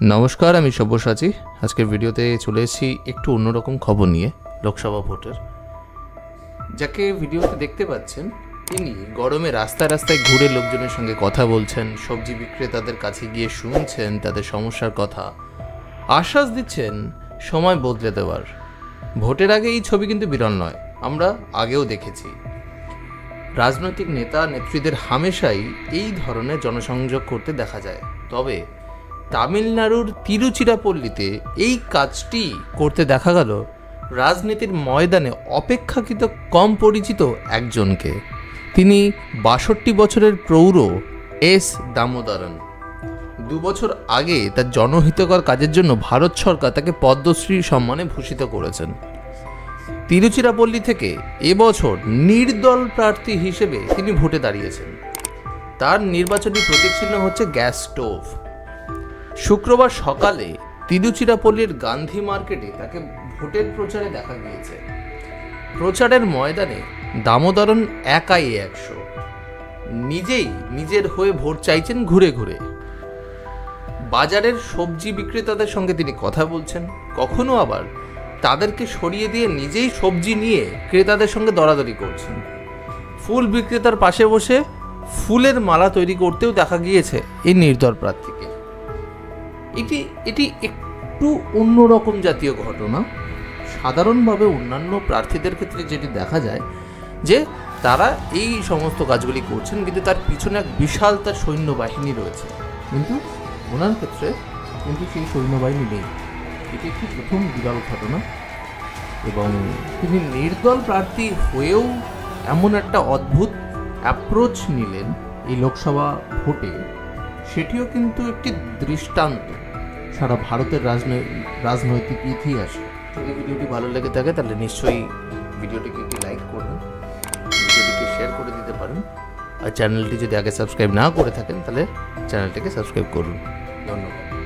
नमस्कार आमी सब्यसाची आजकेर भिडियोते चले एसेছি एकटू अन्यरकम खबर निये लोकसभा भोटेर जाके भिडियोते देखते पाচ্ছেন তিনি গরমে রাস্তায় রাস্তায় ঘুরে লোকজনের সঙ্গে কথা বলছেন, সবজি বিক্রেতাদের কাছে গিয়ে শুনছেন তাদের সমস্যার কথা, আশ্বাস দিচ্ছেন সময় বদলে দেওয়ার। ভোটের আগে এই ছবি কিন্তু বিরল নয়, আমরা আগেও দেখেছি। রাজনৈতিক নেতা নেত্রীদের হামেশাই এই ধরনের জনসংযোগ করতে দেখা যায়। তবে তামিলনাড়ুর তিরুচিরাপল্লীতে এই কাজটি করতে দেখা গেল রাজনীতির ময়দানে অপেক্ষাকৃত কম পরিচিত একজনকে। তিনি ৬২ বছরের প্রৌঢ় এস দামোদরন। ২ বছর আগে তার জনহিতকর কাজের জন্য ভারত সরকার তাকে পদ্মশ্রী সম্মানে ভূষিত করেছেন। তিরুচিরাপল্লী থেকে এবছর নির্দল প্রার্থী হিসেবে তিনি ভোটে দাঁড়িয়েছেন। তার নির্বাচনী প্রতীক চিহ্ন হচ্ছে গ্যাস স্টোভ। শুক্রবার সকালে তিরুচিরাপল্লীর গান্ধী মার্কেটে তাকে ভোটের প্রচারে দেখা গিয়েছে। প্রচারের ময়দানে দামোদরন একাই ১০০, নিজেই নিজের হয়ে ভোট চাইছেন ঘুরে ঘুরে। বাজারের সবজি বিক্রেতাদের সঙ্গে তিনি কথা বলছেন, কখনো আবার তাদেরকে সরিয়ে দিয়ে নিজেই সবজি নিয়ে ক্রেতাদের সঙ্গে দরাদরি করছেন। ফুল বিক্রেতার পাশে বসে ফুলের মালা তৈরি করতেও দেখা গিয়েছে এই নির্দল প্রার্থীকে। এটি একটু অন্যরকম জাতীয় ঘটনা। সাধারণভাবে অন্যান্য প্রার্থীদের ক্ষেত্রে যেটি দেখা যায় যে তারা এই সমস্ত কাজগুলি করছেন, কিন্তু তার পিছনে এক বিশাল তার সৈন্যবাহিনী রয়েছে, কিন্তু ওনার ক্ষেত্রে কিন্তু সেই সৈন্যবাহিনী নেই। এটি একটি প্রথম বিরল ঘটনা এবং তিনি নির্দল প্রার্থী হয়েও এমন একটা অদ্ভুত অ্যাপ্রোচ নিলেন এই লোকসভা ভোটে, সেটিও কিন্তু একটি দৃষ্টান্ত সারা ভারতের রাজনৈতিক ইতিহাসে। যদি ভিডিওটি ভালো লেগে থাকে তাহলে নিশ্চয়ই ভিডিওটিকে একটি লাইক করবেন, ভিডিওটিকে শেয়ার করে দিতে পারেন, আর চ্যানেলটি যদি আগে সাবস্ক্রাইব না করে থাকেন তাহলে চ্যানেলটিকে সাবস্ক্রাইব করুন। ধন্যবাদ।